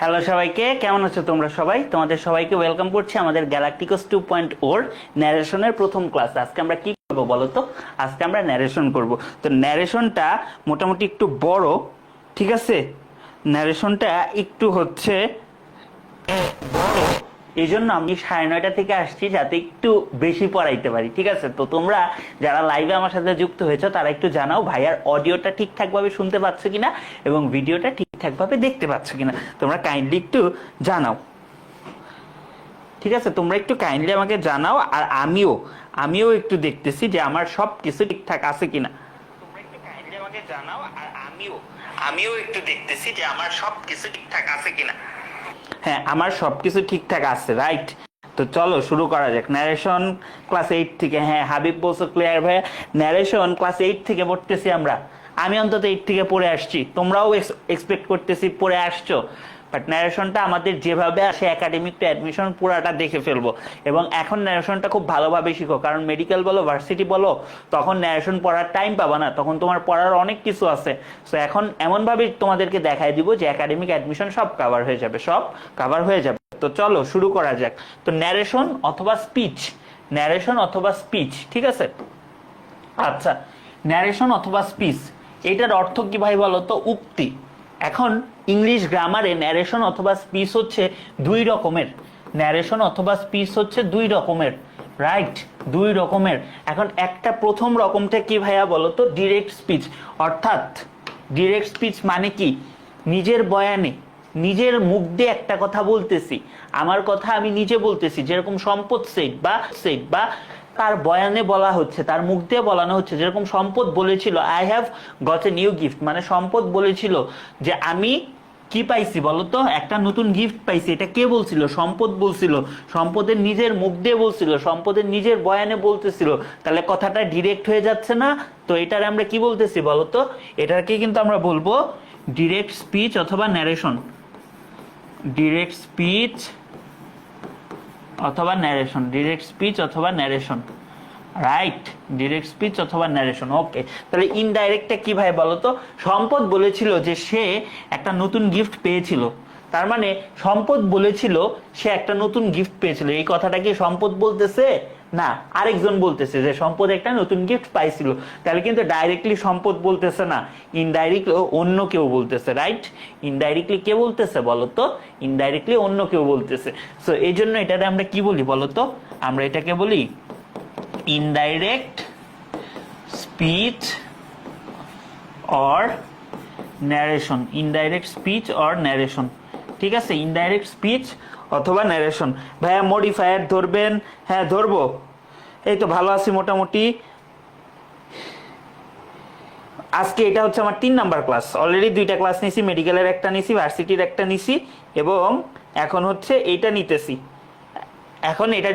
Hello সবাইকে, কেমন আছো তোমরা সবাই? তোমাদের সবাইকে ওয়েলকাম করছি আমাদের গ্যালাকটিকস 2.0 ন্যারেশনের প্রথম ক্লাস। আজকে আমরা কি করব বলো তো? আজকে আমরা ন্যারেশন করব। তো ন্যারেশনটা মোটামুটি একটু বড়, ঠিক আছে? ন্যারেশনটা একটু হচ্ছে বড়, এই জন্য আমি 9:30 থেকে আসছি যাতে একটু বেশি পড়াইতে পারি, ঠিক আছে? তো তোমরা যারা লাইভে আমার সাথে যুক্ত হয়েছো তারা একটু জানাও ভাইয়ার অডিওটা ঠিকঠাকভাবে শুনতে পাচ্ছ কিনা এবং ভিডিওটা ঠিকঠাকভাবে দেখতে পাচ্ছ কিনা। তোমরা কাইন্ডলি একটু জানাও, ঠিক আছে? তোমরা একটু কাইন্ডলি আমাকে জানাও, আর আমিও একটু দেখতেছি যে আমার সব কিছু ঠিকঠাক আছে কিনা। তোমরা একটু কাইন্ডলি আমাকে জানাও, আর আমিও একটু দেখতেছি যে আমার সব কিছু ঠিকঠাক আছে কিনা। হ্যাঁ, আমার সবকিছু ঠিকঠাক আছে, রাইট? তো চলো শুরু করা যাক। ন্যারেশন ক্লাস 8 থেকে, হ্যাঁ হাবিব বলছো ক্লিয়ার ভাইয়া, ন্যারেশন ক্লাস 8 থেকে পড়তেছি আমরা। আমি অন্তত 8 থেকে পড়ে আসছি, তোমরাও এক্সপেক্ট করতেছি পড়ে আসছো। বাট ন্যারেশনটা আমাদের যেভাবে আসে একাডেমিক টু অ্যাডমিশন পুরাটা দেখে ফেলবো, এবং এখন ন্যারেশনটা খুব ভালোভাবে শিখো, কারণ মেডিকেল বলো ভার্সিটি বলো তখন ন্যারেশন পড়ার টাইম পাবা না, তখন তোমার পড়ার অনেক কিছু আছে। সো এখন এমনভাবে তোমাদেরকে দেখাই দিব যে একাডেমিক অ্যাডমিশন সব কভার হয়ে যাবে, সব কভার হয়ে যাবে। তো চলো শুরু করা যাক। তো ন্যারেশন অথবা স্পিচ, ঠিক আছে? আচ্ছা, ন্যারেশন অথবা স্পিচ এটার অর্থ কি ভাই বলো তো? উক্তি। এখন ইংলিশ গ্রামারে ন্যারেশন অথবা স্পিচ হচ্ছে দুই রকমের। ন্যারেশন অথবা স্পিচ হচ্ছে দুই রকমের, রাইট? দুই রকমের। এখন একটা প্রথম রকমটা কি ভাইয়া বলো তো? Direct speech. অর্থাৎ ডিরেক্ট স্পিচ মানে কি? নিজের বয়ানে, নিজের মুখ দিয়ে একটা কথা বলতেছি, আমার কথা আমি নিজে বলতেছি, যেরকম সম্পদ সেট বা তার বয়ানে বলা হচ্ছে, তার মুখ দিয়ে বলানো হচ্ছে। যেরকম সম্পদ বলেছিল I have got a new gift, মানে সম্পদ বলেছিল যে আমি কি পাইছি বলতো? একটা নতুন গিফট পাইছি। এটা কে বলছিল? সম্পদ বলছিল, সম্পদের নিজের মুখ দিয়ে বলছিল, সম্পদের নিজের বয়ানে বলতেছিল। তাহলে কথাটা ডিরেক্ট হয়ে যাচ্ছে না? তো এটার আমরা কি বলতেছি বলতো? এটাকে কিন্তু আমরা বলবো ডিরেক্ট স্পিচ অথবা ন্যারেশন। ডিরেক্ট স্পিচ অথবা ন্যারেশন, ডিরেক্ট স্পিচ অথবা ন্যারেশন, রাইট? ডিরেক্ট স্পিচ অথবা ন্যারেশন। ওকে, তাহলে ইনডাইরেক্টটা কি ভাই বলতো? সম্পদ বলেছিল যে সে একটা নতুন গিফট পেয়েছিল, তার মানে সম্পদ বলেছিল সে একটা নতুন গিফট পেয়েছিল। এই কথাটা কি সম্পদ বলতেছে? না, আরেকজন বলতেছে যে সম্পদ একটা নতুন গিফট পাইছিল। তাহলে কিন্তু ডাইরেক্টলি সম্পদ বলতেছে না, ইনডাইরেক্টলি অন্য কেউ বলতেছে, রাইট? ইনডাইরেক্টলি কে বলতেছে বলতো? ইনডাইরেক্টলি অন্য কেউ বলতেছে। সো এই জন্য এটাতে আমরা কি বলি বলতো? আমরা এটাকে বলি indirect speech or narration. Indirect speech or narration, ঠিক আছে? ইনডাইরেক্ট স্পিচ অথবা ন্যারেশন। ভাইয়া মডিফায়ার ধরবেন? হ্যাঁ ধরবো। এই তো ভালো আছি মোটামুটি। আজকে এটা হচ্ছে আমার 3 নাম্বার ক্লাস। অলরেডি 2টা ক্লাস নিছি, মেডিকেলের একটা নিছি, ভার্সিটির একটা নিছি, এবং এখন হচ্ছে এইটা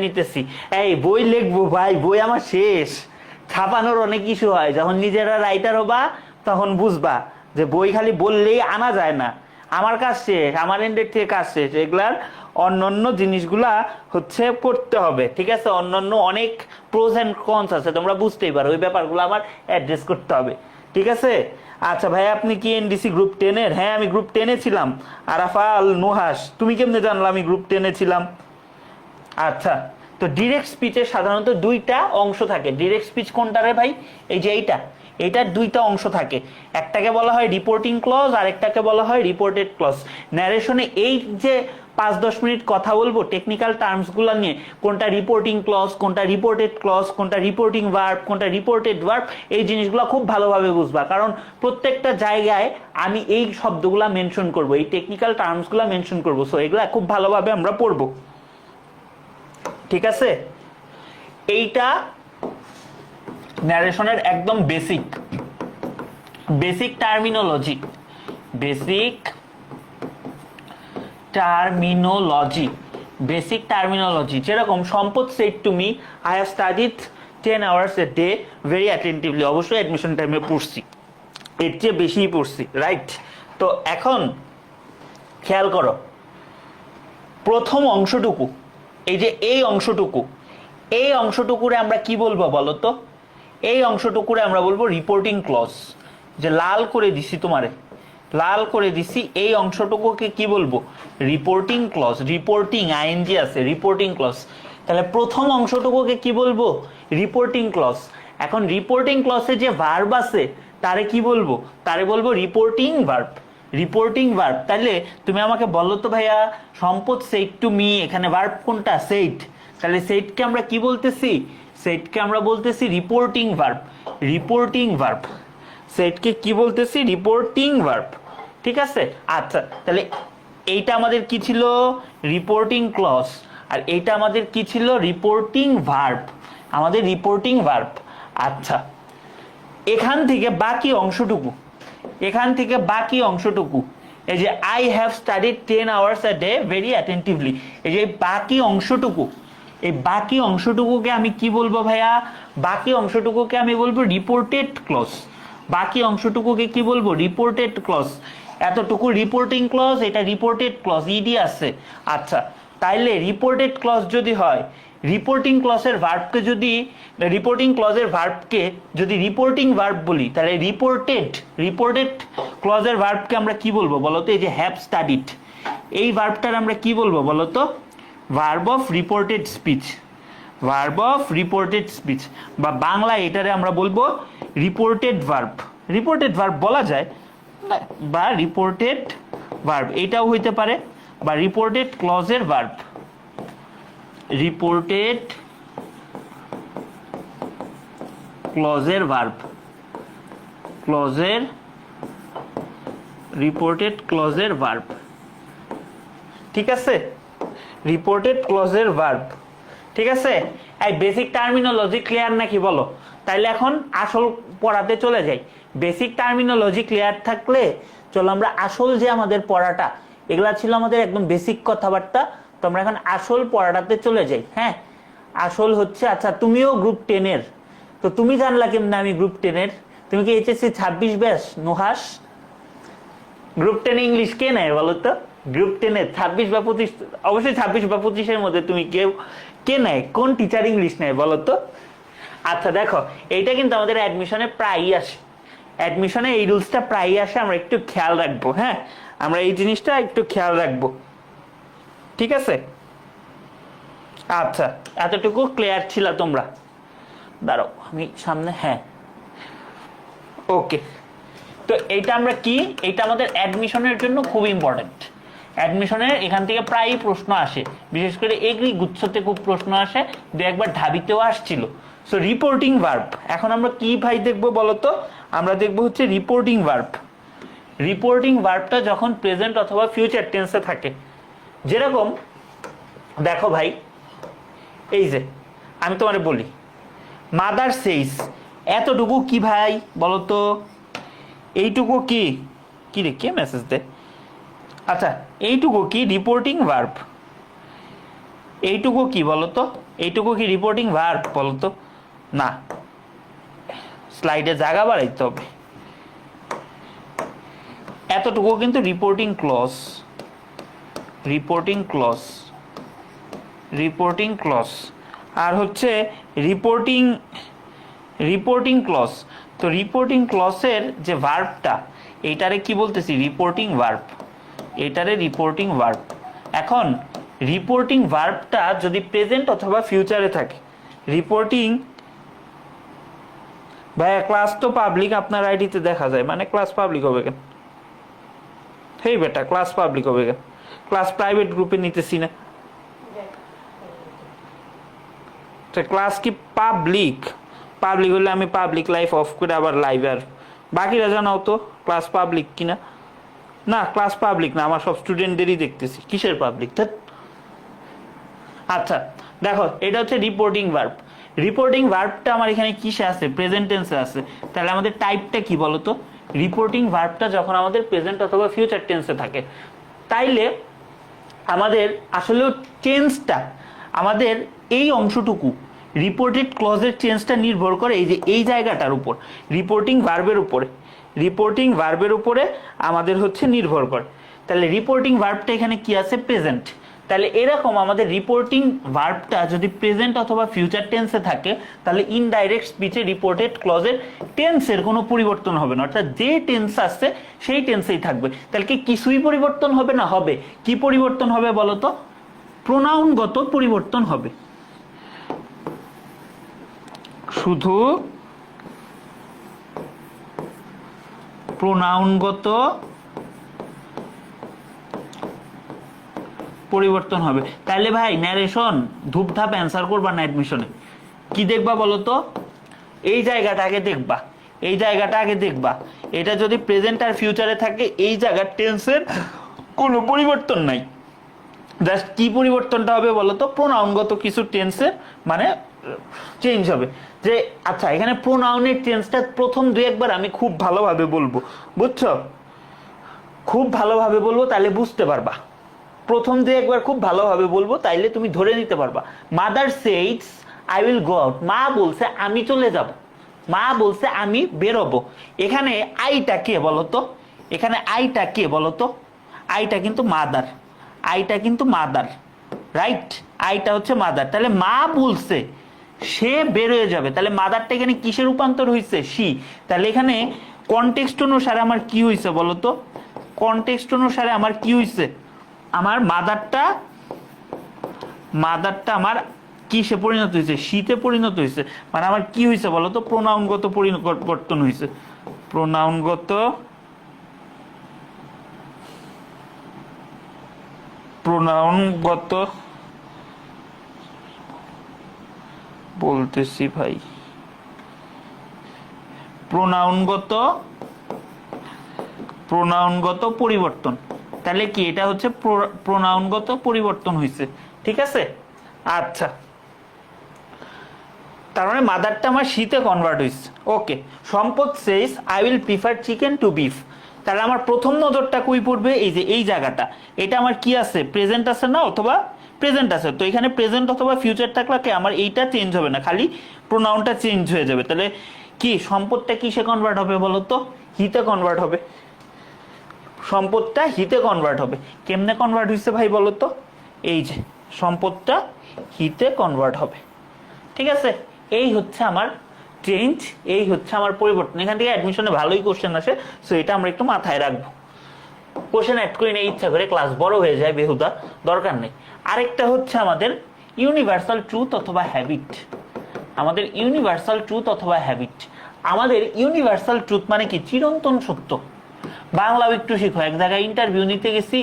নিতেছি, এই বই লিখবো ভাই, বই আমার শেষ। ছাপানোর অনেক ইস্যু হয়, যখন নিজেরা রাইটার হবা তখন বুঝবা যে বই খালি বললেই আনা যায় না। আমার কাজ শেষ, আমার এন্ডের থেকে কাজ শেষ। এগুলার অন্যান্য জিনিসগুলা হচ্ছে পড়তে হবে, ঠিক আছে? অন্যান্য অনেক প্রোজ অ্যান্ড কনস আছে, তোমরা বুঝতেই পারো, ওই ব্যাপারগুলো আমার অ্যাড্রেস করতে হবে, ঠিক আছে? আচ্ছা ভাই, আপনি কি এনডিসি গ্রুপ 10-এর? হ্যাঁ আমি গ্রুপ 10-এ ছিলাম। আরাফা আল নুহাস, তুমি কেমনে জানলা আমি গ্রুপ 10-এ ছিলাম? আচ্ছা, তো ডিরেক্ট স্পিচের সাধারণত 2টা অংশ থাকে। ডিরেক্ট স্পিচ কোনটা রে ভাই? এই যে এইটার 2টা অংশ থাকে। একটাকে বলা হয় রিপোর্টিং ক্লজ, আর একটাকে বলা হয় রিপোর্টেড ক্লজ। ন্যারেশনে এই যে 5-10 মিনিট কথা বলবো টেকনিক্যাল টার্মসগুলো নিয়ে, কোনটা রিপোর্টিং ক্লজ, কোনটা রিপোর্টেড ক্লজ, কোনটা রিপোর্টিং ভার্ব, কোনটা রিপোর্টেড ভার্ব, এই জিনিসগুলো খুব ভালোভাবে বুঝবা, কারণ প্রত্যেকটা জায়গায় আমি এই শব্দগুলা মেনশন করব, এই টেকনিক্যাল টার্মসগুলো মেনশন করব। সো এগুলা খুব ভালোভাবে আমরা পড়বো, ঠিক আছে? এইটা ন্যারেশনের একদম বেসিক টার্মিনোলজি। যেরকম সম্পদ said to me I have studied 10 hours a day very attentively। অবশ্যই অ্যাডমিশন টাইমে পড়ছি, এর চেয়ে বেশিই পড়ছি, রাইট? তো এখন খেয়াল করো, প্রথম অংশটুকু, এই যে এই অংশটুকুরে আমরা কি বলবো বলতো? এই অংশটুকুরে আমরা বলবো রিপোর্টিং ক্লজ। যে লাল করে দিছি তোমারে, লাল করে দিছি, এই অংশটুকুকে কি বলবো? Reporting clause. রিপোর্টিং আইএনজি আছে, রিপোর্টিং ক্লজ। তাহলে প্রথম অংশটুকুকে কি বলবো? Reporting clause. এখন রিপোর্টিং ক্লজে যে ভার্ব আছে তারে কি বলবো? তারে বলবো রিপোর্টিং ভার্ব। Reporting verb. তাহলে তুমি আমাকে বলো তো ভাইয়া, সম্পদ সেড টু মি, এখানে ভার্ব কোনটা? সেড। তাহলে সেডকে আমরা কি বলতেছি? সেটকে আমরা বলতেছি রিপোর্টিং ভার্ব। Reporting verb. সেটকে কি বলতেছি? Reporting verb. ঠিক আছে? আচ্ছা, তাহলে এইটা আমাদের কি ছিল? Reporting clause. আর এইটা আমাদের কি ছিল? Reporting verb. আমাদের রিপোর্টিং ভার্ব। আচ্ছা, এখান থেকে বাকি অংশটুকু, এখান থেকে বাকি অংশটুকু, এই যে I have studied 10 hours a day very attentively, এই যে বাকি অংশটুকু, এই বাকি অংশটুকুকে আমি কি বলবো ভাইয়া? বাকি অংশটুকুকে আমি বলবো রিপোর্টেড ক্লজ। বাকি অংশটুকুকে কি বলবো? Reported clause. এতটুকু রিপোর্টিং ক্লজ, এটা রিপোর্টেড ক্লজ, ইডি আছে। আচ্ছা, তাইলে রিপোর্টেড ক্লজ যদি হয়, রিপোর্টিং ক্লজের ভার্বকে যদি, রিপোর্টিং ক্লজের ভার্বকে যদি রিপোর্টিং ভার্ব বলি, তাহলে রিপোর্টেড, রিপোর্টেড ক্লজের ভার্বকে আমরা কি বলবো বলতো? এই যে হ্যাভ স্টাডিড, এই ভার্বটার আমরা কি বলবো বলতো? Verb of reported speech. Verb of reported speech, বা বাংলা এটারে আমরা বলবো রিপোর্টেড ভার্ব। রিপোর্টেড ভার্ব বলা যায়, বা রিপোর্টেড ভার্ব এটাও হইতে পারে, বা রিপোর্টেড ক্লজের ভার্ব। রিপোর্টেড ক্লজের ভার্ব। ক্লজের, রিপোর্টেড ক্লজের ভার্ব। ঠিক আছে? রিপোর্টেড ক্লজের ভার্ব। ঠিক আছে? এই বেসিক টার্মিনোলজি ক্লিয়ার নাকি বলো? তাইলে এখন আসল পড়াতে চলে যাই। বেসিক টার্মিনোলজি ক্লিয়ার থাকলে চলো আমরা আসল যে আমাদের পড়াটা, এগুলা ছিল আমাদের একদম বেসিক কথাবার্তা। তো আমরা এখন আসল পড়াটাতে চলে যাই। হ্যাঁ, আসল হচ্ছে, আচ্ছা তুমিও গ্রুপ 10-এর, তো তুমি জানলা কেমনে আমি গ্রুপ 10-এর? তুমি কি HSC 26 batch Nuhas? Group 10 English কে নেয় বলো তো? গ্রুপ 10-এ 26 বা 25, অবশ্যই 26 বা 25-এর মধ্যে তুমি কে নেয়? কোন টিচার ইংলিশ নেয় বলো তো? আচ্ছা দেখো, এইটা কিন্তু আমাদের অ্যাডমিশনে প্রায়ই আসে। অ্যাডমিশনে এই রুলসটা প্রায়ই আসে, আমরা একটু খেয়াল রাখবো। হ্যাঁ, আমরা এই জিনিসটা একটু খেয়াল রাখবো। ঠিক আছে? আচ্ছা, এতটুকু ক্লিয়ার ছিল তোমরা? দাঁড়াও আমি সামনে, হ্যাঁ ওকে। তো এইটা আমরা কি, এইটা আমাদের অ্যাডমিশনের জন্য খুব ইম্পর্টেন্ট। অ্যাডমিশনের এখান থেকে প্রায়ই প্রশ্ন আসে, বিশেষ করে এগ্রি গুচ্ছতে খুব প্রশ্ন আসে, দু একবার ঢাবিতেও আসছিল। সো রিপোর্টিং ভার্ব, এখন আমরা কি ভাই দেখবো বলতো? আমরা দেখবো হচ্ছে রিপোর্টিং ভার্ব। রিপোর্টিং ভার্বটা যখন প্রেজেন্ট অথবা ফিউচার টেন্সে থাকে, যেরকম দেখো ভাই, এই যে আমি তোমারে বলি মাদার সেইস, এতটুকু কি ভাই বলতো? এইটুকু কি, কি রে কে মেসেজ দে? আচ্ছা, এইটুকু কি রিপোর্টিং ভার্ব? এইটুকু কি বলতো? এইটুকু কি রিপোর্টিং ভার্ব বলতো? না, স্লাইডে জায়গা বাড়াইতে হবে। এতটুকু কিন্তু reporting clause. Reporting clause, reporting clause. আর হচ্ছে রিপোর্টিং, রিপোর্টিং ক্লজ। তো রিপোর্টিং ক্লজের যে ভার্বটা, এইটারে কি বলতেছি? Reporting verb. এটারে রিপোর্টিং ভার্ব। এখন রিপোর্টিং ভার্বটা যদি প্রেজেন্ট অথবা ফিউচারে থাকে, রিপোর্টিং, ভাইয়া ক্লাস তো পাবলিক, আপনার আইডিতে দেখা যায়, মানে ক্লাস পাবলিক হবে কেন? হেই বেটা, ক্লাস পাবলিক হবে কেন? ক্লাস প্রাইভেট গ্রুপে নিতেছি না। ক্লাস কি পাবলিক? পাবলিক হলে আমি পাবলিক লাইফ অফ করে আবার লাইভ, আর বাকিরা জানাও তো ক্লাস পাবলিক কিনা। না, ক্লাস পাবলিক না, আমার সব স্টুডেন্টদেরই দেখতেছি। কিসের পাবলিক? আচ্ছা দেখো, এটা হচ্ছে রিপোর্টিং ভার্ব। রিপোর্টিং ভার্বটা আমার এখানে কিসে আছে? প্রেজেন্ট টেন্সে আছে। তাহলে আমাদের টাইপটা কি বলতো? রিপোর্টিং ভার্বটা যখন আমাদের প্রেজেন্ট অথবা ফিউচার টেন্সে থাকে, তাইলে আমাদের আসলেও চেঞ্জটা, আমাদের এই অংশটুকু রিপোর্টেড ক্লজের চেঞ্জটা নির্ভর করে এই যে এই জায়গাটার উপর, রিপোর্টিং ভার্বের উপরে। রিপোর্টিং ভার্বের উপরে আমাদের হচ্ছে নির্ভর করে। তাহলে রিপোর্টিং ভার্বটা এখানে কি আছে? প্রেজেন্ট। তাহলে এরকম আমাদের রিপোর্টিং ভার্বটা যদি প্রেজেন্ট অথবা ফিউচার টেন্সে থাকে তাহলে ইনডাইরেক্ট স্পিচে রিপোর্টেড ক্লজের টেন্সের কোনো পরিবর্তন হবে না, অর্থাৎ যে টেন্স আসছে সেই টেন্সেই থাকবে। তাহলে কি কিছুই পরিবর্তন হবে না? হবে। কি পরিবর্তন হবে বলতো? প্রোনাউনগত পরিবর্তন হবে, শুধু প্রোনাউনগত পরিবর্তন হবে। তাহলে ভাই ন্যারেশন ধূপধাপ অ্যান্সার করবা না অ্যাডমিশনে, কি দেখবা বলো তো? এই জায়গাটা আগে দেখবা, এই জায়গাটা আগে দেখবা। এটা যদি প্রেজেন্ট আর ফিউচারে থাকে এই জায়গার টেন্সের কোনো পরিবর্তন নাই, জাস্ট কি পরিবর্তনটা হবে বলো তো? প্রোনাউনগত কিছু টেন্সের মানে চেঞ্জ হবে। যে আচ্ছা এখানে প্রোনাউনের টেন্সটা প্রথম দুই একবার আমি খুব ভালোভাবে বলবো, বুঝছো? খুব ভালোভাবে বলবো তাহলে বুঝতে পারবা। প্রথম দুই একবার খুব ভালোভাবে বলবো তাইলে তুমি ধরে নিতে পারবা। মাদার সেইডস আই উইল গো আউট, মা বলছে আমি চলে যাব, মা বলছে আমি বেরোবো। এখানে আইটা কে বলতো? এখানে আইটা কে বলতো? আইটা কিন্তু মাদার, আইটা কিন্তু মাদার, রাইট? আইটা হচ্ছে মাদার। তাহলে মা বলছে সে বের হয়ে যাবে, তাহলে মাদারটা এখানে কিসে রূপান্তর হয়েছে? সি। তাহলে এখানে কনটেক্সট অনুসারে আমার কি হয়েছে বলতো? কনটেক্সট অনুসারে আমার কি হয়েছে? আমার মাদারটা আমার কিসে পরিণত হয়েছে? শীতে পরিণত হয়েছে। মানে আমার কি হয়েছে বলতো? প্রোনাউনগত পরিবর্তন হয়েছে। প্রোনাউনগত বলতেছি ভাই, প্রোনাউনগত পরিবর্তন। তাহলে কি এটা হচ্ছে প্রোনাউনগত পরিবর্তন হয়েছে, ঠিক আছে? আচ্ছা, তার মানে মাদারটা আমার শীতে কনভার্ট হয়েছে। Okay. Sampad says I will prefer chicken to beef. তাহলে আমার প্রথম নজরটা কই পড়বে? এই যে এই জায়গাটা, এটা আমার কি আছে? প্রেজেন্ট আছে না, অথবা প্রেজেন্ট আছে। তো এখানে প্রেজেন্ট অথবা ফিউচার থাকলে আমার এইটা চেঞ্জ হবে না, খালি প্রোনাউনটা চেঞ্জ হয়ে যাবে। তাহলে কি সম্পদটা কিসে কনভার্ট হবে বলো তো? হিতে কনভার্ট হবে। সম্পদটা হিতে কনভার্ট হবে। কেমনে কনভার্ট হয়েছে ভাই বলো তো? এই যে সম্পদটা হিতে কনভার্ট হবে, ঠিক আছে? এই হচ্ছে আমার চেঞ্জ, এই হচ্ছে আমার পরিবর্তন। এখান থেকে অ্যাডমিশনে ভালোই কোশ্চেন আসে, সো এটা আমরা একটু মাথায় রাখবো। কোশ্চেন অ্যাড করে নিয়ে ইচ্ছা করে ক্লাস বড় হয়ে যায়, বেহুদা দরকার নেই। আরেকটা হচ্ছে আমাদের ইউনিভার্সাল ট্রুথ অথবা হ্যাবিট। আমাদের ইউনিভার্সাল ট্রুথ অথবা হ্যাবিট, আমাদের ইউনিভার্সাল ট্রুথ মানে কি? চিরন্তন সত্য। বাংলাও একটু শিখো। এক জায়গায় ইন্টারভিউ নিতে গেছি,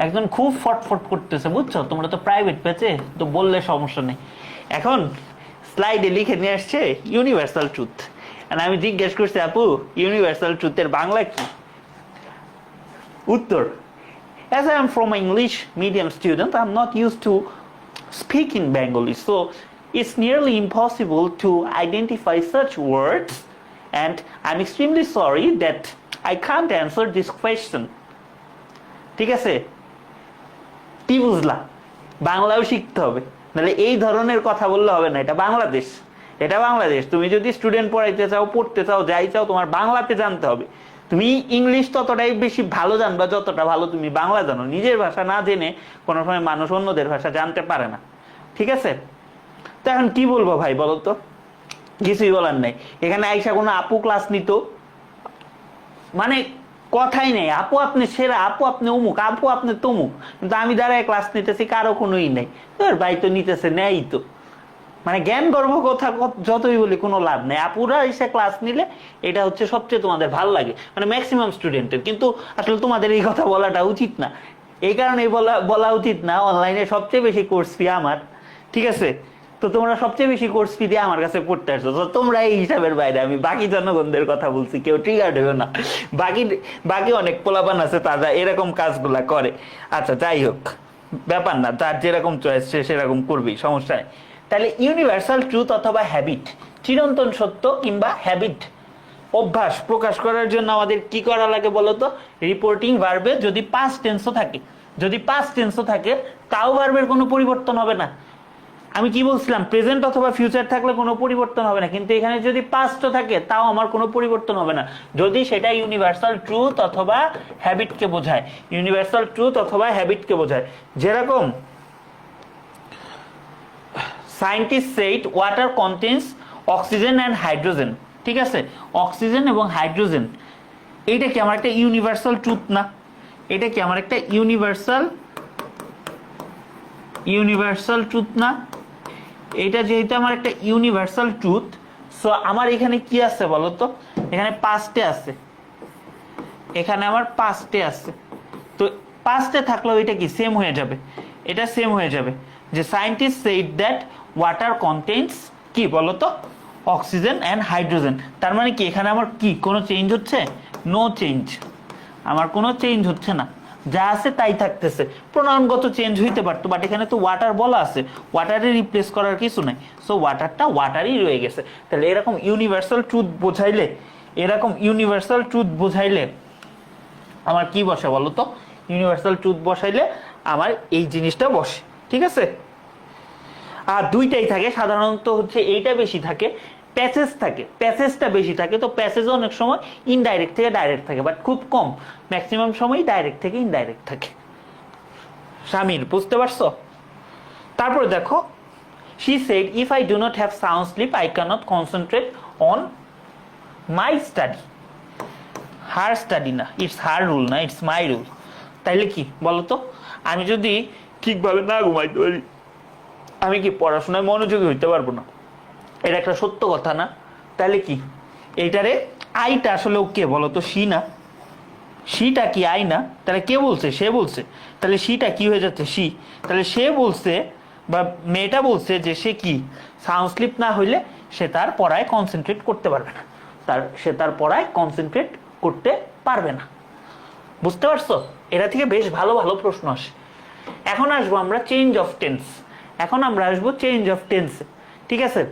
একজন খুব ফটফট করতেছে, বুঝছো? তোমরা তো প্রাইভেট পেয়েছে তো বললে সমস্যা নেই। এখন স্লাইডে লিখে নিয়ে আসছে ইউনিভার্সাল ট্রুথ, আর আমি জিজ্ঞেস করছি আপু ইউনিভার্সাল ট্রুথের বাংলা কি? উত্তর, as I am from an English medium student, I'm not used to speaking Bengali, so it's nearly impossible to identify such words, and I'm extremely sorry that I can't answer this question. ঠিক আছে? কি বুঝলা? বাংলাও শিখতে হবে, নাহলে এই ধরনের কথা বললে হবে না। এটা বাংলাদেশ, এটা বাংলাদেশ। তুমি যদি স্টুডেন্ট পড়াইতে চাও, পড়তে চাও, যাই চাও, তোমার বাংলাতে জানতে হবে। তুমি ইংলিশ ততটাই বেশি ভালো জানবা যতটা ভালো তুমি বাংলা জানো। নিজের ভাষা না জেনে কোনো সময় মানুষ অন্যদের ভাষা জানতে পারে না, ঠিক আছে? তো এখন কি বলবো ভাই বলো তো? কিছুই বলার নাই। এখানে আইসা কোনো আপু ক্লাস নিত, মানে কথাই নেই। আপু আপনি সেরা, আপু আপনি অমুক, আপু আপনি তমুক, কিন্তু আমি দাঁড়ায় ক্লাস নিতেছি, কারো কোনোই নেই। তোর ভাই তো নিতেছে, নেই তো। মানে জ্ঞান গর্ব কথা যতই বলি কোনো লাভ নেই। আপুরা এসে ক্লাস নিলে এটা হচ্ছে সবচেয়ে তোমাদের ভালো লাগে, মানে ম্যাক্সিমাম স্টুডেন্টের। কিন্তু আসলে তোমাদের এই কথা বলাটা উচিত না। এই কারণে বলা উচিত না, অনলাইনে সবচেয়ে বেশি কোর্স ফি আমার, ঠিক আছে? তো তোমরা সবচেয়ে বেশি কোর্স ফি দিয়ে আমার কাছে পড়তে আসছো, তো তোমরা এই হিসাবের বাইরে। আমি বাকি জনগণদের কথা বলছি, কেউ ট্রিগার্ড হইও না। বাকি অনেক পোলাপান আছে তারা এরকম কাজগুলা করে। আচ্ছা যাই হোক, ব্যাপার না, তার যেরকম চয়েস সে সেরকম করবেই, সমস্যা নেই। তাহলে ইউনিভার্সাল ট্রুথ অথবা হ্যাবিট, চিরন্তন সত্য কিংবা হ্যাবিট, অভ্যাস প্রকাশ করার জন্য আমাদের কি করা লাগে বলতো? রিপোর্টিং ভার্বে যদি পাস্ট টেন্সও থাকে, তাও ভার্বের কোনো পরিবর্তন হবে না। আমি কি বলছিলাম, প্রেজেন্ট অথবা ফিউচার থাকলে কোনো পরিবর্তন হবে না, কিন্তু এখানে যদি পাস্টও থাকে তাও আমার কোনো পরিবর্তন হবে না, যদি সেটা ইউনিভার্সাল ট্রুথ অথবা হ্যাবিটকে বোঝায়। ইউনিভার্সাল ট্রুথ অথবা হ্যাবিটকে বোঝায়। যেরকম scientist said water contains oxygen and hydrogen, ঠিক আছে, অক্সিজেন এবং হাইড্রোজেন, এইটা কি আমার একটা ইউনিভার্সাল ট্রুথ না? এটা কি আমার একটা ইউনিভার্সাল ট্রুথ না? এটা যেহেতু আমার একটা ইউনিভার্সাল ট্রুথ, সো আমার এখানে কি আছে বলো তো, এখানে পাস্টে আছে, এখানে আমার পাস্টে আছে, তো পাস্টে থাকলেও এটা কি সেম হয়ে যাবে, এটা সেম হয়ে যাবে, যে scientist said that water contents কি বলো তো, অক্সিজেন অ্যান্ড হাইড্রোজেন। তার মানে কি এখানে আমার কি কোনো চেঞ্জ হচ্ছে? নো চেঞ্জ, আমার কোনো চেঞ্জ হচ্ছে না, যা আছে তাই থাকতেছে। প্রোনাউনগত চেঞ্জ হইতে পারতো, বাট এখানে তো ওয়াটার বলা আছে, ওয়াটারে রিপ্লেস করার কিছু নাই, সো ওয়াটারটা ওয়াটারই রয়ে গেছে। তাহলে এরকম ইউনিভার্সাল ট্রুথ বোঝাইলে আমার কি বসে বলো তো, ইউনিভার্সাল ট্রুথ বসাইলে আমার এই জিনিসটা বসে, ঠিক আছে। আর দুইটাই থাকে সাধারণত, হচ্ছে এইটা বেশি থাকে, প্যাসেজ থাকে, প্যাসেজটা বেশি থাকে, তো প্যাসেজও অনেক সময় ইনডাইরেক্ট থেকে ডাইরেক্ট থাকে, বাট খুব কম, ম্যাক্সিমাম সময় ডাইরেক্ট থেকে ইনডাইরেক্ট থাকে। শামির, বুঝতে পারছো? তারপর দেখো, she said if I do not have sound sleep I cannot concentrate on my study. Her study না, ইটস হার রুল না, ইটস মাই রুল। তাইলে কি বলতো, আমি যদি ঠিকভাবে না ঘুমাইতে পারি আমি কি পড়াশোনায় মনোযোগী হইতে পারবো না? এটা একটা সত্য কথা না? তাহলে কি এইটারে আইটা আসলে কে বলতো, সি না? সিটা কি আই না? তাহলে কে বলছে? সে বলছে। তাহলে সিটা কি হয়ে যাচ্ছে? সি। তাহলে সে বলছে বা মেয়েটা বলছে যে সে কি সাউন্ড স্লিপ না হইলে সে তার পড়ায় কনসেন্ট্রেট করতে পারবে না, সে তার পড়ায় কনসেন্ট্রেট করতে পারবে না। বুঝতে পারছো? এটা থেকে বেশ ভালো ভালো প্রশ্ন আসে। এখন আসবো আমরা চেঞ্জ অফ টেন্স, ঠিক আছে।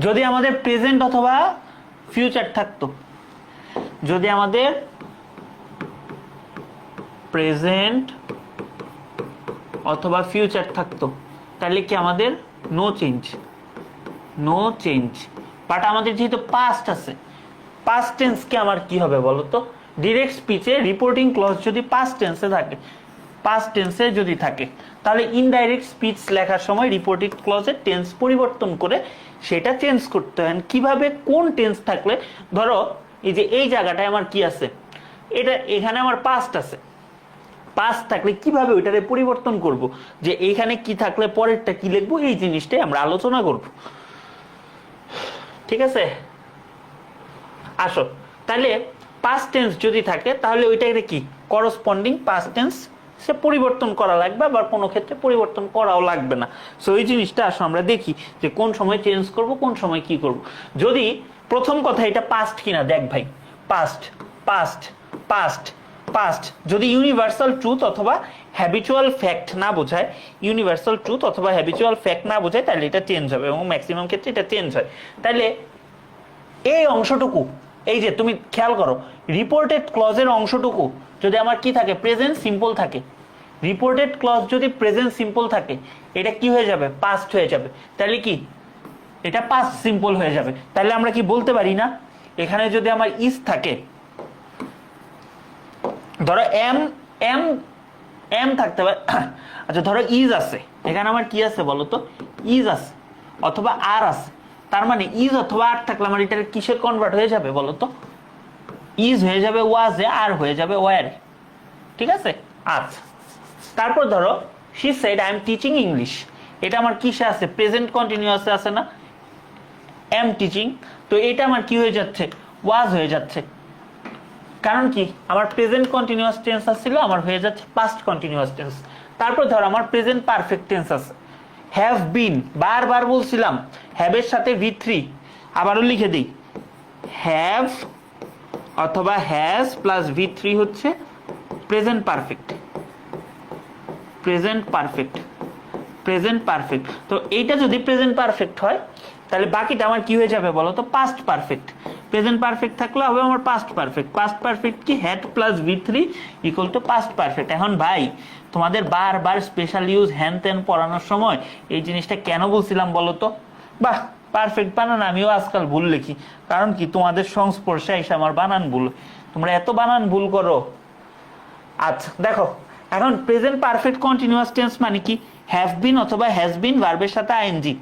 যদি আমাদের প্রেজেন্ট অথবা ফিউচার থাকতো, যদি আমাদের প্রেজেন্ট অথবা ফিউচার থাকতো তাহলে কি আমাদের নো চেঞ্জ, বাট আমাদের যেহেতু পাস্ট আছে, পাস্ট টেন্সকে আমার কি হবে বলো তো, ডিরেক্ট স্পিচে রিপোর্টিং ক্লজ যদি পাস্ট টেন্সে যদি থাকে তাহলে ইনডাইরেক্ট স্পিচ লেখার সময় রিপোর্টিং ক্লজের টেন্স পরিবর্তন করে সেটা চেঞ্জ করতে হয়। কিভাবে, কোন টেন্স থাকলে, ধরো এই যে এই জায়গাটায় আমার কি আছে, এটা এখানে আমার পাস্ট আছে, পাস্ট থাকলে কিভাবে ওইটারে পরিবর্তন করব, যে এইখানে কি থাকলে পরেরটা কি লিখবো, এই জিনিসটাই আমরা আলোচনা করব, ঠিক আছে। আসো, তাহলে পাস্ট টেন্স যদি থাকে তাহলে ওইটাকে কি করসপন্ডিং পাস্ট টেন্স সে পরিবর্তন করা লাগবে, আবার কোনো ক্ষেত্রে পরিবর্তন করাও লাগবে না। সো এই জিনিসটা আসো আমরা দেখি যে কোন সময় চেঞ্জ করব, কোন সময় কি করব। যদি প্রথম কথা এটা পাস্ট কিনা দেখ ভাই, পাস্ট যদি ইউনিভার্সাল ট্রুথ অথবা হ্যাবিচুয়াল ফ্যাক্ট না বোঝায়, তাহলে এটা চেঞ্জ হবে, এবং ম্যাক্সিমাম ক্ষেত্রে এটা চেঞ্জ হয়। তাহলে এই অংশটুকু, এই যে তুমি খেয়াল করো, রিপোর্টেড ক্লজের অংশটুকু যদি আমার কি থাকে, প্রেজেন্ট সিম্পল থাকে, রিপোর্টেড ক্লজ যদি প্রেজেন্ট সিম্পল থাকে এটা কি হয়ে যাবে, পাস্ট হয়ে যাবে। তাহলে কি এটা পাস্ট সিম্পল হয়ে যাবে। তাহলে আমরা কি বলতে পারি না, এখানে যদি আমার ইজ থাকে, ধরো এম থাকতে পারে, আচ্ছা ধরো ইজ আছে, এখানে আমার কি আছে বলো তো, ইজ আছে অথবা আর আছে, তার মানে ইজ অথবা আর থাকলে আমার এটা কিসের কনভার্ট হয়ে যাবে বলো তো, ইজ হয়ে যাবে ওয়াজে, আর হয়ে যাবে ওয়ারে, ঠিক আছে। আচ্ছা, তারপর ধরো she said I am teaching English, এটা আমার কিসে আছে, প্রেজেন্ট কন্টিনিউয়াসে আছে না, এম টিচিং, তো এটা আমার কি হয়ে যাচ্ছে, ওয়াজ হয়ে যাচ্ছে। কারণ কি, আমার প্রেজেন্ট কন্টিনিউয়াস টেন্স আসছিল, আমার হয়ে যাচ্ছে পাস্ট কন্টিনিউয়াস টেন্স। তারপর ধরো আমার প্রেজেন্ট পারফেক্ট টেন্স আছে, হ্যাভ বিন, বারবার বলছিলাম হ্যাভের সাথে V3, আবারও লিখে দিই, হ্যাভ অথবা হ্যাজ প্লাস V3 হচ্ছে প্রেজেন্ট পারফেক্ট। তো এইটা যদি প্রেজেন্ট পারফেক্ট হয় তাহলে বাকিটা আমার কি হয়ে যাবে বলো তো, পাস্ট পারফেক্ট। প্রেজেন্ট পারফেক্ট থাকলে হবে আমার পাস্ট পারফেক্ট। পাস্ট পারফেক্ট কি had plus V3 equal to past perfect. এখন ভাই তোমাদের বারবার স্পেশাল ইউজ হ্যান ত্যান পড়ানোর সময় এই জিনিসটা কেন বলছিলাম বলো তো? বাহ, পারফেক্ট বানান আমিও আজকাল ভুল লিখি, কারণ কি তোমাদের সংস্পর্শে এসে আমার বানান ভুল, তোমরা এত বানান ভুল করো। আচ্ছা দেখো, এখন প্রেজেন্ট পারফেক্ট কন্টিনিউয়াস টেন্স মানে কি? হ্যাভ বিন অথবা হ্যাজ বিন ভার্বের সাথে ING.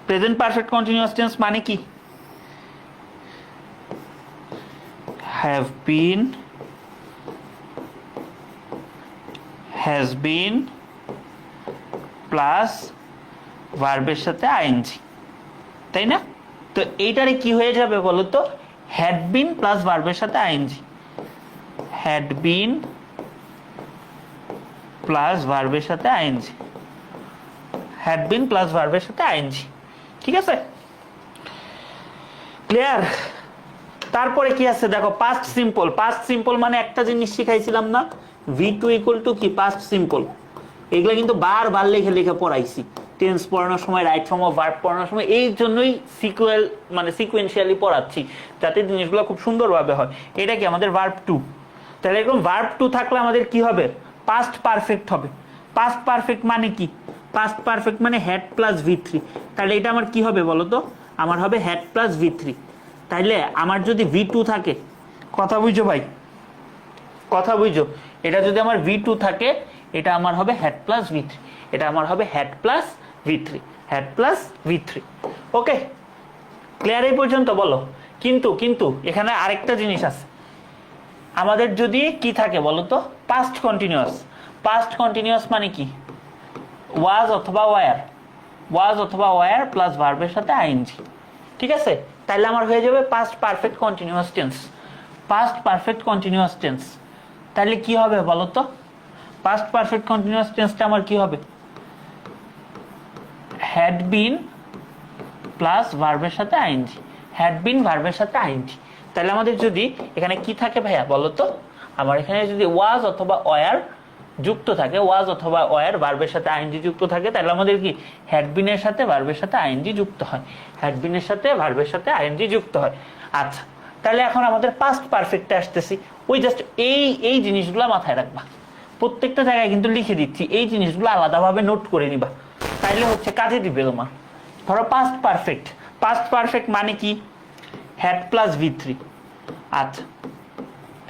Present perfect continuous tense মানে কি? Have been, has been plus ভার্বের সাথে আইএনজি, তাই না? তো এইটারে কি হয়ে যাবে বলো তো? হ্যাড বিন প্লাস ভার্বের সাথে আইএনজি। হ্যাড বিন প্লাস ভার্বের সাথে আইএনজি। হ্যাড বিন প্লাস ভার্বের সাথে আইএনজি, ঠিক আছে? ক্লিয়ার? তারপরে কি আছে দেখো, পাস্ট সিম্পল। পাস্ট সিম্পল মানে একটা জিনিস শিখাইছিলাম না, V2 ইকুয়াল টু কি? Past simple. এগুলা কিন্তু বারবার লিখে লিখে পড়াইছি টেন্স পড়ানোর সময়, রাইট ফর্ম অফ ভার্ব পড়ানোর সময়। এই জন্যই সিকুয়েল মানে সিকুয়েন্সিয়ালি পড়াচ্ছি, যাতে জিনিসগুলো খুব সুন্দরভাবে হয়। এটা কি আমাদের ভার্ব টু, তাহলে এরকম ভার্ব টু থাকলে আমাদের কি হবে? পাস্ট পারফেক্ট হবে। পাস্ট পারফেক্ট মানে কি? পাস্ট পারফেক্ট মানে হ্যাড প্লাস V3। তাহলে এটা আমার কি হবে বলো তো? আমার হবে হ্যাড প্লাস V3। তাইলে আমার যদি V2 থাকে, কথা বুঝো ভাই, কথা বুঝো, এটা যদি আমার V2 থাকে, এটা আমার হবে হ্যাড প্লাস V3। এটা আমার হবে had plus V3, had plus V3। Okay, clear এই পর্যন্ত? বলো। কিন্তু কিন্তু এখানে আরেকটা জিনিস আছে, আমাদের যদি কি থাকে বলো তো? Past continuous. পাস্ট কন্টিনিউয়াস মানে কি? ওয়াজ অথবা ওয়ার, ওয়াজ অথবা ওয়ার প্লাস ভার্বের সাথে আইএনজি, ঠিক আছে? তাহলে আমার হয়ে যাবে past perfect continuous tense. Past perfect continuous tense তাহলে কি হবে বলো তো? পাস্ট পারফেক্ট কন্টিনিউয়াস টেন্সটা আমার কি হবে? হ্যাড বিন প্লাস ভার্বের সাথে আইএনজি। হ্যাড বিন ভার্বের সাথে আইএনজি। তাহলে আমাদের যদি এখানে কি থাকে ভাইয়া বলো তো? আমার এখানে যদি ওয়াজ অথবা ওয়ার যুক্ত থাকে, ওয়াজ অথবা ওয়ার ভার্বের সাথে আইএনজি যুক্ত থাকে, তাহলে আমাদের কি হ্যাড বিনের সাথে ভার্বের সাথে আইএনজি যুক্ত হয়। হ্যাড বিনের সাথে ভার্বের সাথে আইএনজি যুক্ত হয়। আচ্ছা, তাহলে এখন আমাদের পাস্ট পারফেক্টে আসতেছি। ওই জাস্ট এই জিনিসগুলো মাথায় রাখবা, প্রত্যেকটা জায়গায় কিন্তু লিখে দিচ্ছি, এই জিনিসগুলো আলাদাভাবে নোট করে নিবা, তাইলে হচ্ছে কাজে দিবে তোমার। ধরো পাস্ট পারফেক্ট, পাস্ট পারফেক্ট মানে কি? Had plus V3। আচ্ছা,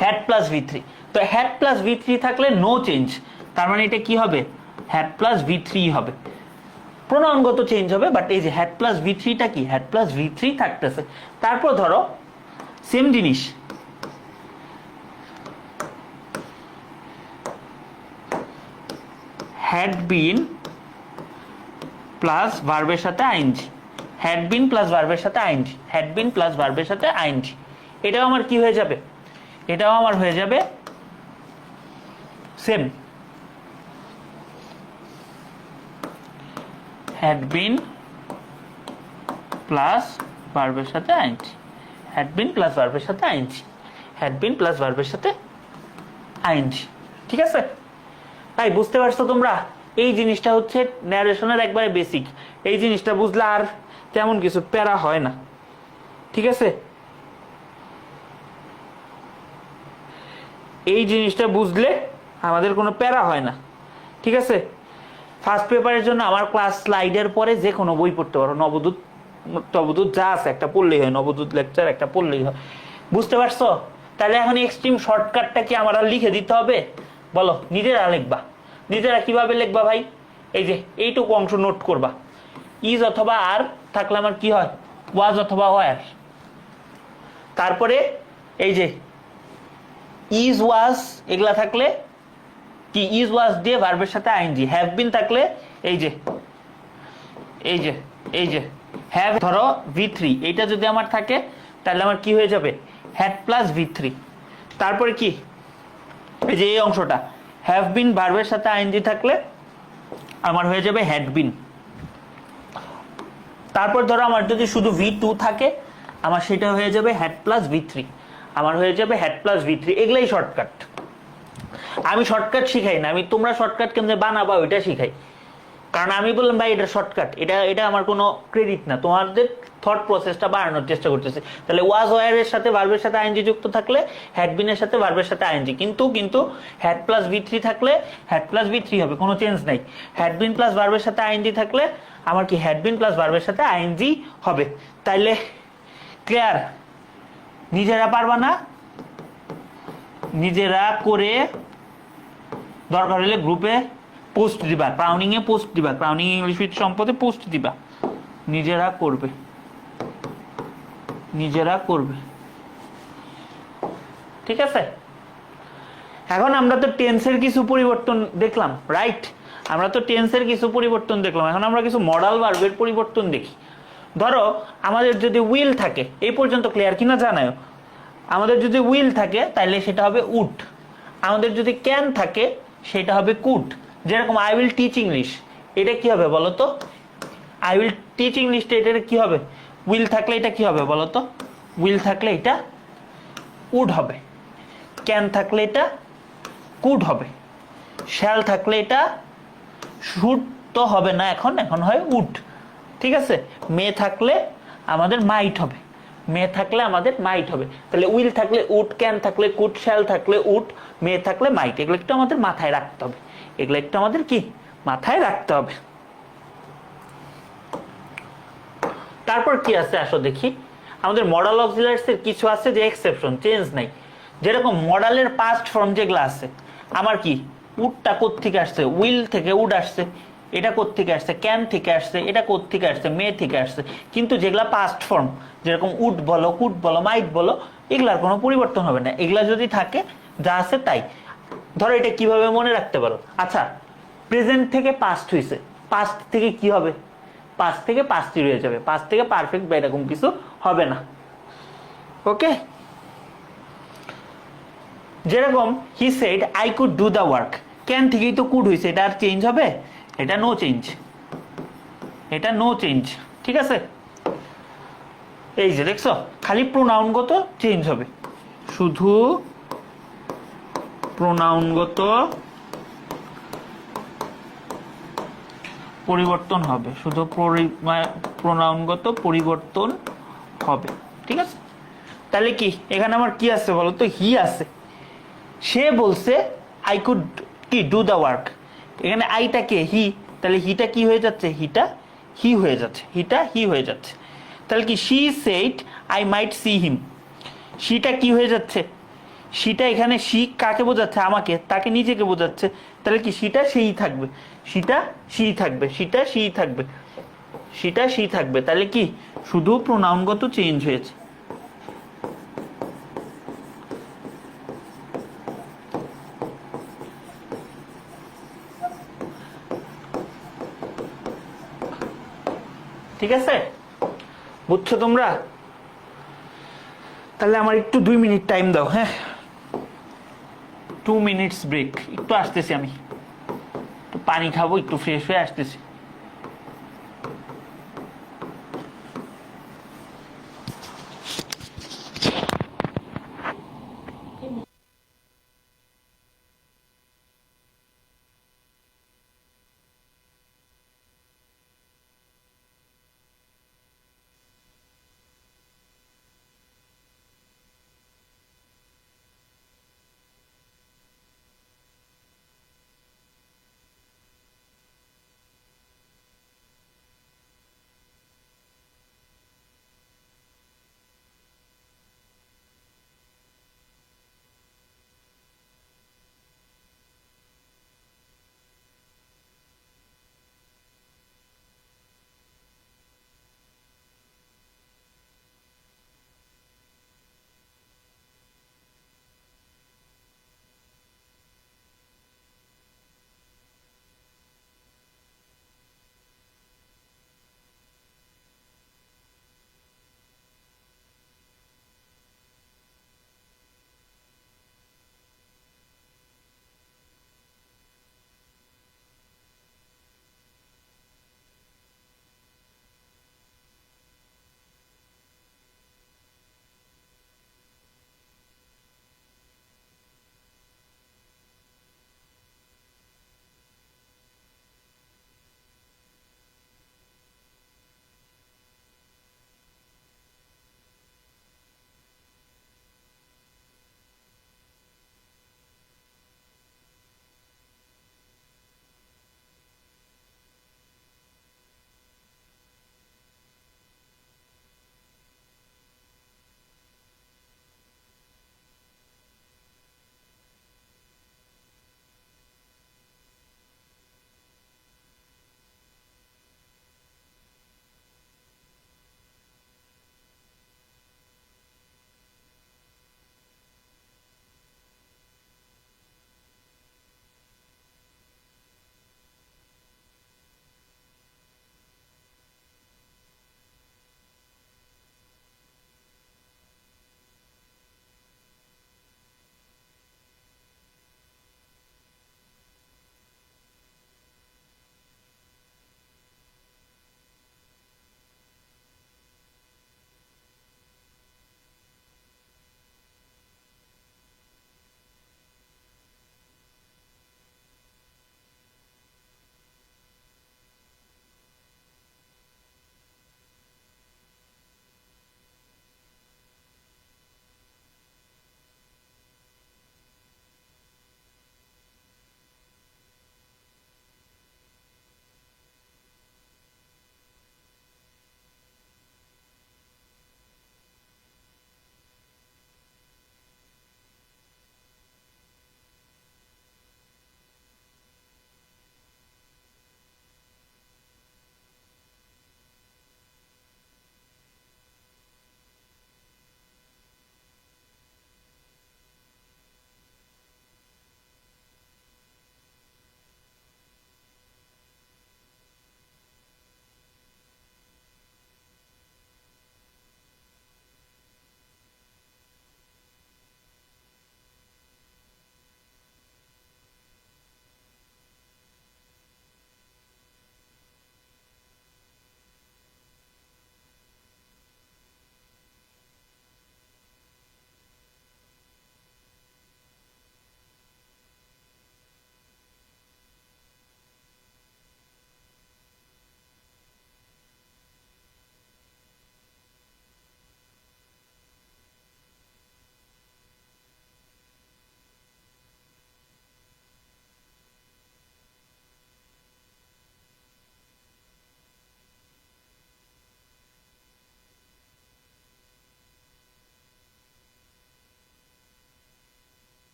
হ্যাড প্লাস V3, তো হ্যাড প্লাস V3 থাকলে নো চেঞ্জ, তার মানে এটা কি হবে? হ্যাড প্লাস V3 হবে। প্রণয়নগত চেঞ্জ হবে, বাট এই যে হ্যাড প্লাস V3টা কি? হ্যাড প্লাস V3 থাকতেছে। তারপর ধরো সেম জিনিস, হ্যাড বিন প্লাস ভার্বের সাথে আইএনজি। হ্যাড বিন প্লাস ভার্বের সাথে আইএনজি, হ্যাড বিন প্লাস ভার্বের সাথে আইএনজি। এটাও আমার কি হয়ে যাবে? এটাও আমার হয়ে যাবে সেম, হ্যাড বিন প্লাস ভার্বের সাথে আইএনজি। হ্যাড বিন প্লাস ভার্বের সাথে আইএনজি, হ্যাড বিন প্লাস ভার্বের সাথে আইএনজি, ঠিক আছে? তাই বুঝতে পারছো তোমরা? এই জিনিসটা হচ্ছে ন্যারেশনের একবারে বেসিক। এই জিনিসটা বুঝলে আর তেমন কিছু প্যারা হয় না, ঠিক আছে? এই জিনিসটা বুঝলে আমাদের কোনো প্যারা হয় না, ঠিক আছে? ফার্স্ট পেপারের জন্য আমার ক্লাস স্লাইডের পরে যে কোনো বই পড়তে পারো, নবদূত টবদূত যা আছে একটা পড়লেই হয়, নবদূত লেকচার একটা পড়লেই হয়। বুঝতে পারছো? তাহলে এখন এক্সট্রিম শর্টকাটটা কি আমার আর লিখে দিতে হবে? বলো, নিজেরা লিখবা। নিজেরা কিভাবে লিখবা ভাই? এই যে এইটুকু অংশ নোট করবা, ইজ অথবা আর থাকলে আমার কি হয়? ওয়াজ অথবা ওয়ার। তারপরে এই যে ইজ ওয়াজ এগুলা থাকলে কি? ইজ ওয়াজ দিয়ে ভার্বের সাথে আইএনজি। হ্যাভ বিন থাকলে এই যে এই যে এই যে হ্যাভ, ধরো V3, এইটা যদি আমার থাকে তাহলে আমার কি হয়ে যাবে? Had plus V3। তারপরে কি? এই যে এই অংশটা হ্যাভ বিন ভার্বের সাথে আইএনজি থাকলে আমার হয়ে যাবে হ্যাড বিন। তারপর ধরো আমার যদি শুধু V2 থাকে, আমার সেটা হয়ে যাবে হ্যাড প্লাস V3। আমার হয়ে যাবে হ্যাড প্লাস V3। এগুলাই শর্টকাট। আমি শর্টকাট শিখাই না, আমি তোমরা শর্টকাট কেমনে বানাবা ওইটা শিখাই। কারণ আমি বললাম ভাই এটা শর্টকাট, এটা এটা আমার কোনো ক্রেডিট না, তোমাদের থট প্রসেসটা বাড়ানোর চেষ্টা করতেছে। তাহলে ওয়াজ ওয়ারের সাথে ভার্বের সাথে আইএনজি যুক্ত থাকলে হ্যাড বিনের সাথে ভার্বের সাথে আইএনজি, কিন্তু কিন্তু হ্যাড প্লাস ভি থ্রি থাকলে হ্যাড প্লাস ভি থ্রি হবে, কোনো চেঞ্জ নাই। হ্যাড বিন প্লাস ভার্বের সাথে আইএনজি থাকলে আমার কি হ্যাড বিন প্লাস ভার্বের সাথে আইএনজি হবে। তাইলে ক্লিয়ার? নিজেরা পারবা না, নিজেরা করে দরকার হলে গ্রুপে পোস্ট দিবা, ক্রাউনিং এ পোস্ট দিবা, ক্রাউনিং ইংলিশ উইথ সম্পদে পোস্ট দিবা, নিজেরা করবে, নিজেরা করবে। ঠিক আছে, এখন আমরা তো টেন্সের কিছু পরিবর্তন দেখলাম, রাইট? আমরা তো টেন্সের কিছু পরিবর্তন দেখলাম, এখন আমরা কিছু মডাল ভার্বের পরিবর্তন দেখি। ধরো আমাদের যদি উইল থাকে, এই পর্যন্ত ক্লিয়ার কিনা জানাও। আমাদের যদি উইল থাকে তাহলে সেটা হবে উড, আমাদের যদি ক্যান থাকে সেটা হবে কুড। যেরকম আই উইল টিচ ইংলিশ, এটা কি হবে বলো তো? আই উইল টিচ ইংলিশটা এটা কি হবে? উইল থাকলে এটা কি হবে বলো তো? উইল থাকলে এটা উড হবে, ক্যান থাকলে এটা কুড হবে, শ্যাল থাকলে এটা শুড তো হবে না, এখন এখন হয় উড। ঠিক আছে, মে থাকলে আমাদের মাইট হবে, মে থাকলে আমাদের মাইট হবে। তাহলে উইল থাকলে উড, ক্যান থাকলে কুড, শ্যাল থাকলে উড, মে থাকলে মাইট। এগুলো একটু আমাদের মাথায় রাখতে হবে, এগুলো একটু আমাদের কি মাথায় রাখতে হবে। তারপর কি আছে আসো দেখি। আমাদের মডাল অক্সিলারিজ এর কিছু আছে যে এক্সেপশন, চেঞ্জ নাই। যেরকম মডালের পাস্ট ফর্ম যেগুলো আছে, আমার কি উডটা কোত্থেকে আসছে? উইল থেকে উড আসছে, এটা কোত্থেকে আসছে? ক্যান থেকে আসছে, এটা কোত্থেকে আসছে? মে থেকে আসছে। কিন্তু যেগুলা পাস্ট ফর্ম, যেরকম উড বলো, কুড বলো, মাইট বলো, এগুলার কোনো পরিবর্তন হবে না, এগুলা যদি থাকে যা আছে তাই। ধরো এটা কিভাবে মনে রাখতে পারো? আচ্ছা, প্রেজেন্ট থেকে পাস্ট হয়েছে, পাস্ট থেকে কি হবে? পাস্ট থেকে পাস্টই রয়ে যাবে, পাস্ট থেকে পারফেক্ট বা এরকম কিছু হবে না। ওকে, যেরকম he said I could do the work, can থেকেই তো কুড হয়েছে, এটা আর চেঞ্জ হবে? এটা নো চেঞ্জ, এটা নো চেঞ্জ। ঠিক আছে, এই যে দেখছো, খালি প্রোনাউনগত চেঞ্জ হবে, শুধু প্রোনাউনগত পরিবর্তন হবে, শুধু প্রোনাউনগত পরিবর্তন হবে। ঠিক আছে, তাহলে কি এখানে আমার কি আছে বলো তো? হি আছে, সে বলছে আই কুড কি ডু দ্য ওয়ার্ক, এখানে আইটা কে? হি, তাহলে হিটা কি হয়ে যাচ্ছে? হিটা হি হয়ে যাচ্ছে, হিটা হি হয়ে যাচ্ছে। তাহলে কি she said I might see him, শিটা কি হয়ে যাচ্ছে? শিটা এখানে শি কাকে বোঝাচ্ছে? আমাকে, তাকে নিজেকে বোঝাচ্ছে। তাহলে কি শিটা সেই থাকবে, শিটা সি থাকবে, শিটা সি থাকবে, শিটা সি থাকবে। তাহলে কি শুধু প্রোনাউনগত চেঞ্জ হয়েছে। ঠিক আছে, বুঝছো তোমরা? তাহলে আমার একটু 2 মিনিট টাইম দাও। হ্যাঁ, 2 মিনিটস ব্রেক, একটু আসতেছি আমি, একটু পানি খাবো, একটু ফ্রেশ হয়ে আসতেছি।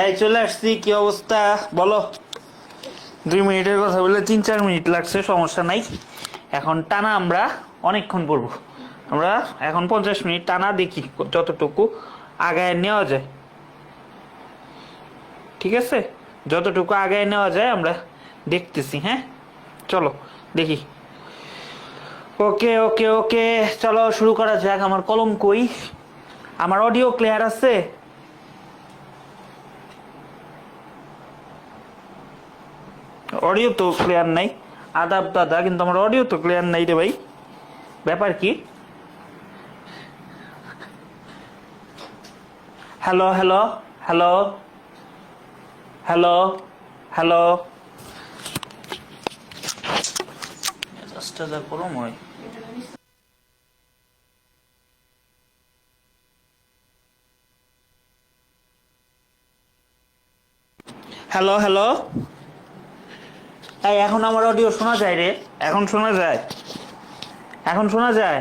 এই চলে আসছি, কি অবস্থা বলো? 2 মিনিটের কথা বলে 3-4 মিনিট লাগছে, সমস্যা নাই। এখন টানা আমরা অনেকক্ষণ পড়বো। আমরা এখন 50 মিনিট টানা দেখি যতটুকু আগায় নেওয়া যায়। ঠিক আছে, যতটুকু আগায় নেওয়া যায় আমরা দেখতেছি। হ্যাঁ, চলো দেখি। ওকে ওকে ওকে, চলো শুরু করা যাক। আমার কলম কই? আমার অডিও ক্লিয়ার আছে? অডিও তো ক্লিয়ার নাই। আদাব দাদা, কিন্তু আমার অডিও তো ক্লিয়ার নাই রে ভাই। ব্যাপার কি? Hello hello hello hello hello. মেজাজটা যা গরম হয়। Hello hello. এই এখন আমার অডিও শোনা যায় রে? এখন শোনা যায়? এখন শোনা যায়?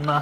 না।